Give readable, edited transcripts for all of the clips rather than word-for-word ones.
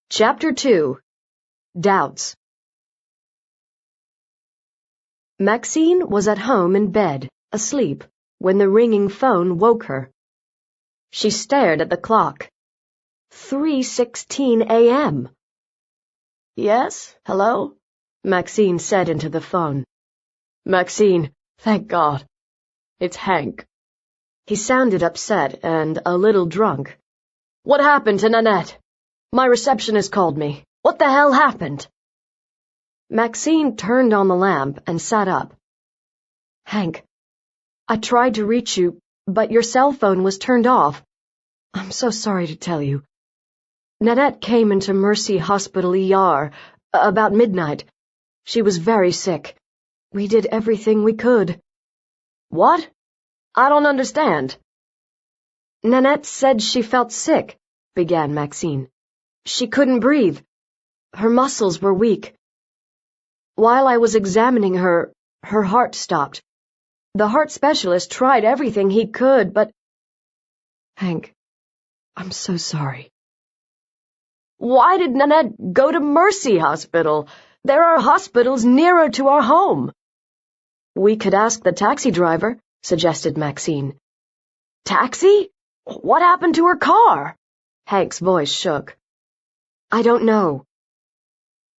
Chapter 2. Doubts. Maxine was at home in bed, asleep, when the ringing phone woke her. She stared at the clock. 3:16 a.m. "Yes, hello?" Maxine said into the phone. "Maxine, thank God. It's Hank." He sounded upset and a little drunk. "What happened to Nanette? My receptionist called me. What the hell happened?" Maxine turned on the lamp and sat up. "Hank, I tried to reach you, but your cell phone was turned off. I'm so sorry to tell you. Nanette came into Mercy Hospital ER about midnight. She was very sick. We did everything we could." "What? I don't understand." "Nanette said she felt sick," began Maxine. "She couldn't breathe. Her muscles were weak. While I was examining her, her heart stopped. The heart specialist tried everything he could, but—" "Hank, I'm so sorry." "Why did Nanette go to Mercy Hospital? There are hospitals nearer to our home." "We could ask the taxi driver," suggested Maxine. "Taxi? What happened to her car?" Hank's voice shook. "I don't know."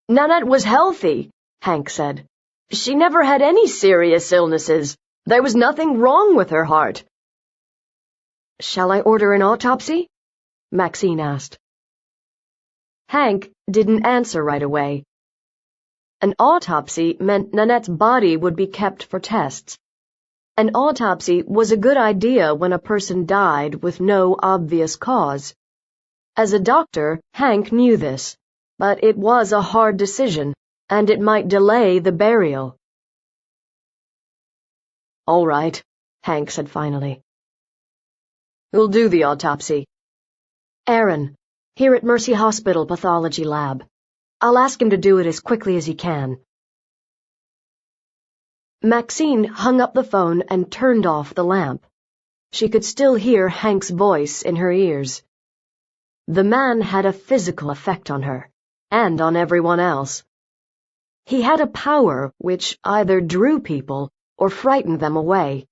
"Nanette was healthy," Hank said. "She never had any serious illnesses. There was nothing wrong with her heart." "Shall I order an autopsy?" Maxine asked. Hank didn't answer right away. An autopsy meant Nanette's body would be kept for tests. An autopsy was a good idea when a person died with no obvious cause. As a doctor, Hank knew this, but it was a hard decision, and it might delay the burial. "All right," Hank said finally. "Who'll do the autopsy?" "Aaron, here at Mercy Hospital Pathology Lab. I'll ask him to do it as quickly as he can." Maxine hung up the phone and turned off the lamp. She could still hear Hank's voice in her ears. The man had a physical effect on her, and on everyone else. He had a power which either drew people or frightened them away.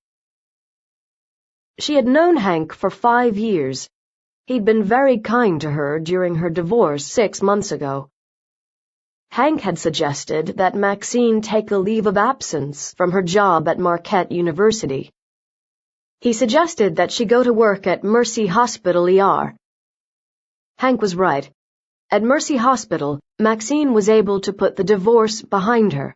She had known Hank for 5 years. He'd been very kind to her during her divorce 6 months ago. Hank had suggested that Maxine take a leave of absence from her job at Marquette University. He suggested that she go to work at Mercy Hospital ER. Hank was right. At Mercy Hospital, Maxine was able to put the divorce behind her.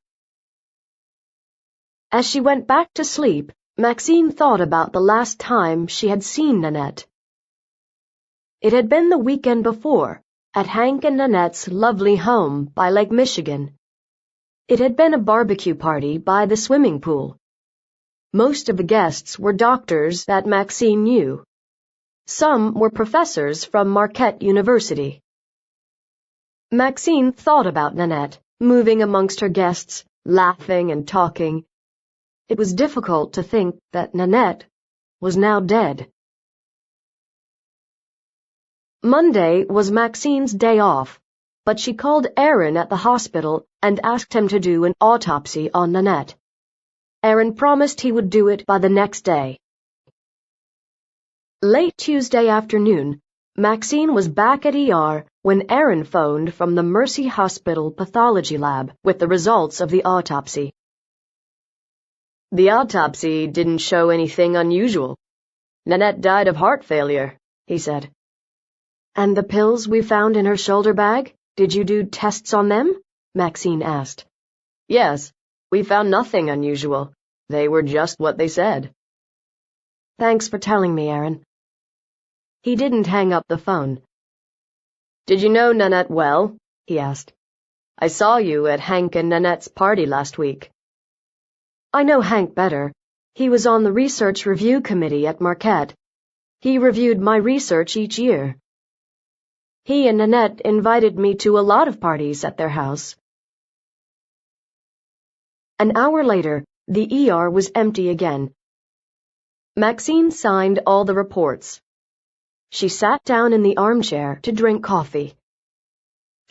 As she went back to sleep, Maxine thought about the last time she had seen Nanette. It had been the weekend before, at Hank and Nanette's lovely home by Lake Michigan. It had been a barbecue party by the swimming pool. Most of the guests were doctors that Maxine knew. Some were professors from Marquette University. Maxine thought about Nanette, moving amongst her guests, laughing and talking. It was difficult to think that Nanette was now dead. Monday was Maxine's day off, but she called Aaron at the hospital and asked him to do an autopsy on Nanette. Aaron promised he would do it by the next day. Late Tuesday afternoon, Maxine was back at ER when Aaron phoned from the Mercy Hospital Pathology Lab with the results of the autopsy. "The autopsy didn't show anything unusual. Nanette died of heart failure," he said. "And the pills we found in her shoulder bag, did you do tests on them?" Maxine asked. "Yes, we found nothing unusual. They were just what they said." "Thanks for telling me, Aaron." He didn't hang up the phone. "Did you know Nanette well?" he asked. "I saw you at Hank and Nanette's party last week." "I know Hank better. He was on the research review committee at Marquette. He reviewed my research each year. He and Nanette invited me to a lot of parties at their house." An hour later, the ER was empty again. Maxine signed all the reports. She sat down in the armchair to drink coffee.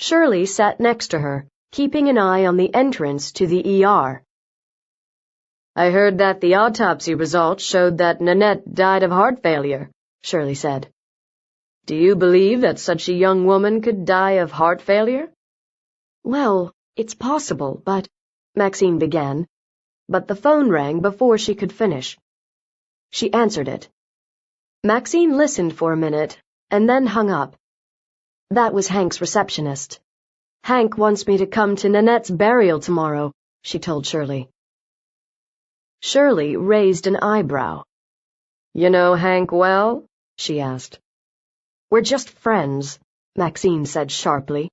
Shirley sat next to her, keeping an eye on the entrance to the ER. "I heard that the autopsy results showed that Nanette died of heart failure," Shirley said. "Do you believe that such a young woman could die of heart failure?" "Well, it's possible, but—" Maxine began, but the phone rang before she could finish. She answered it. Maxine listened for a minute, and then hung up. That was Hank's receptionist. "Hank wants me to come to Nanette's burial tomorrow," she told Shirley. Shirley raised an eyebrow. "You know Hank well?" she asked. "We're just friends," Maxine said sharply.